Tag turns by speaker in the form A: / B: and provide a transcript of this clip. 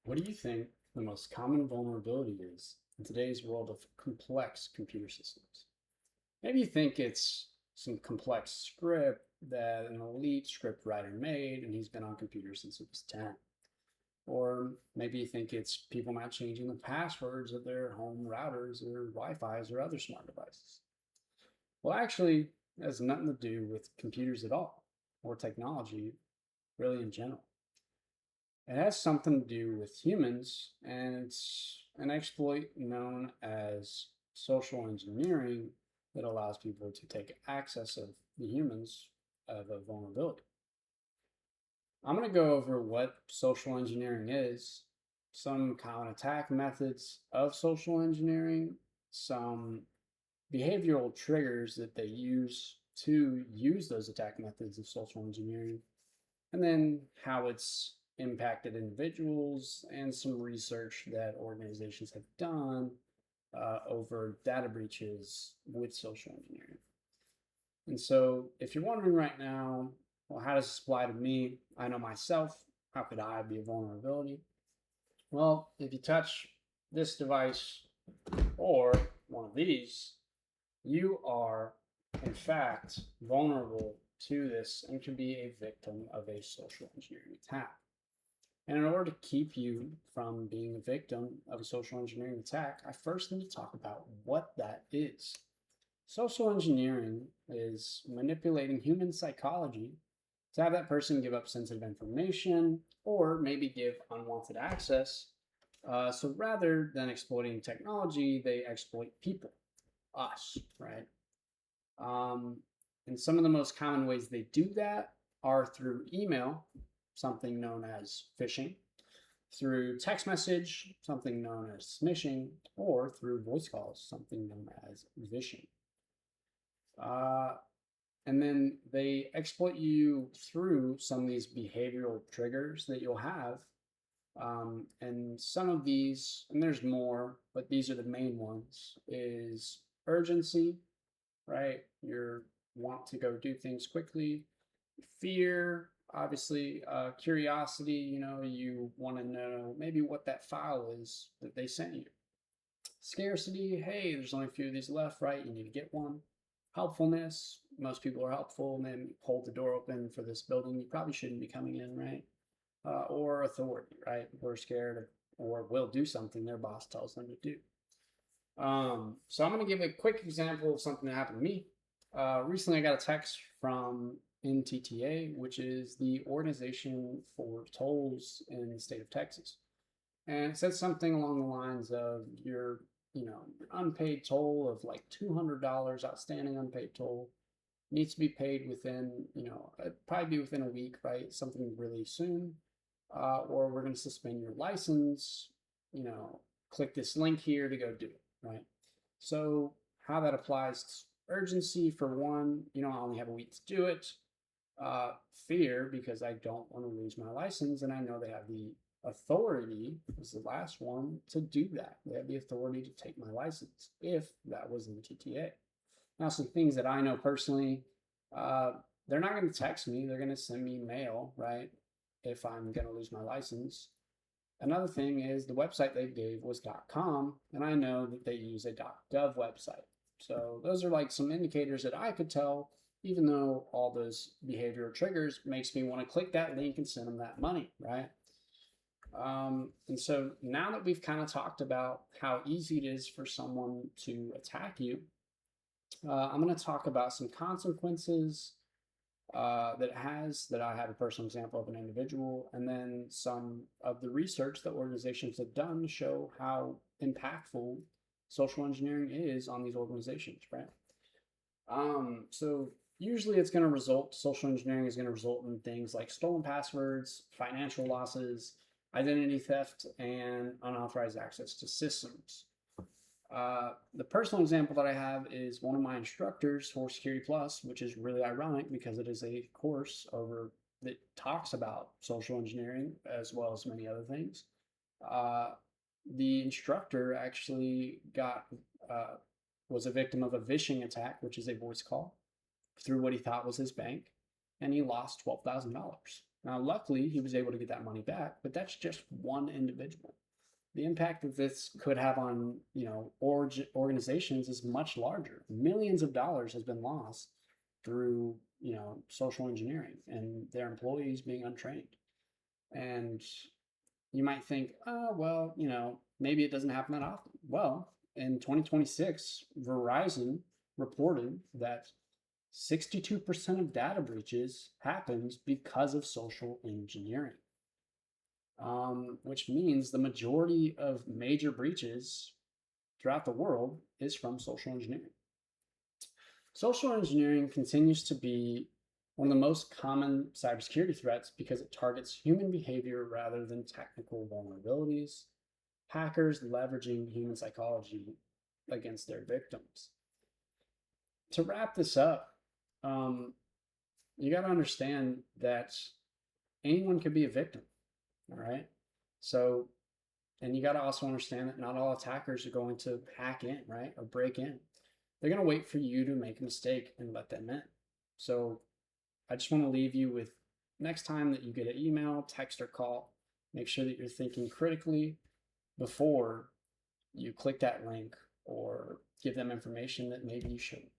A: What do you think the most common vulnerability is in today's world of complex computer systems? Maybe you think it's some complex script that an elite script writer made and he's been on computers since he was 10. Or maybe you think it's people not changing the passwords of their home routers or Wi-Fi's or other smart devices. Well, actually, it has nothing to do with computers at all or technology really in general. It has something to do with humans, and it's an exploit known as social engineering that allows people to take access of the humans of a vulnerability. I'm going to go over what social engineering is, some common attack methods of social engineering, some behavioral triggers that they use to use those attack methods of social engineering, and then how it's impacted individuals and some research that organizations have done over data breaches with social engineering. And so, if you're wondering right now, well, how does this apply to me? I know myself. How could I be a vulnerability? Well, if you touch this device or one of these, you are, in fact, vulnerable to this and can be a victim of a social engineering attack. And in order to keep you from being a victim of a social engineering attack, I first need to talk about what that is. Social engineering is manipulating human psychology to have that person give up sensitive information or maybe give unwanted access. So rather than exploiting technology, they exploit people, us, right? Um, and some of the most common ways they do that are through email, something known as phishing, through text message, something known as smishing, or through voice calls, something known as vishing. Uh, and then they exploit you through some of these behavioral triggers that you'll have. And some of these, and there's more, but these are the main ones, is urgency, right? You want to go do things quickly. Fear, obviously, curiosity, you want to know maybe what that file is that they sent you. Scarcity, hey, there's only a few of these left, right? You need to get one. Helpfulness, most people are helpful and then hold the door open for this building. You probably shouldn't be coming in, right? Or authority, right? We're scared or will do something their boss tells them to do. So I'm going to give a quick example of something that happened to me. Recently, I got a text from NTTA, which is the organization for tolls in the state of Texas. And it said something along the lines of your unpaid toll of like $200, outstanding unpaid toll, needs to be paid within, probably be within a week, right? Something really soon. Or we're going to suspend your license, you know, click this link here to go do it, right? So how that applies to urgency for one, I only have a week to do it. Fear because I don't want to lose my license, and I know they have the authority, was the last one, to do that. They have the authority to take my license if that was in TTA. Now, some things that I know personally, uh, they're not going to text me, they're going to send me mail, right? If I'm going to lose my license. Another thing is the website they gave was .com, and I know that they use a .gov website. So those are like some indicators that I could tell, even though all those behavioral triggers makes me want to click that link and send them that money, right? And so now that we've kind of talked about how easy it is for someone to attack you, I'm going to talk about some consequences that it has, that I have a personal example of an individual, and then some of the research that organizations have done to show how impactful social engineering is on these organizations, right? So usually it's going to result, social engineering is going to result in things like stolen passwords, financial losses, identity theft, and unauthorized access to systems. The personal example that I have is one of my instructors for Security Plus, which is really ironic because it is a course over that talks about social engineering as well as many other things. Uh, the instructor actually uh, was a victim of a vishing attack, which is a voice call, through what he thought was his bank, and he lost $12,000. Now, luckily, he was able to get that money back, but that's just one individual. The impact that this could have on, organizations is much larger. Millions of dollars has been lost through, social engineering and their employees being untrained. And you might think, oh, well, maybe it doesn't happen that often. Well, in 2026, Verizon reported that 62% of data breaches happens because of social engineering, which means the majority of major breaches throughout the world is from social engineering. Social engineering continues to be one of the most common cybersecurity threats because it targets human behavior rather than technical vulnerabilities, hackers leveraging human psychology against their victims. To wrap this up, you got to understand that anyone could be a victim, all right? So, and you got to also understand that not all attackers are going to hack in, right, or break in. They're going to wait for you to make a mistake and let them in. So I just want to leave you with, next time that you get an email, text, or call, make sure that you're thinking critically before you click that link or give them information that maybe you shouldn't.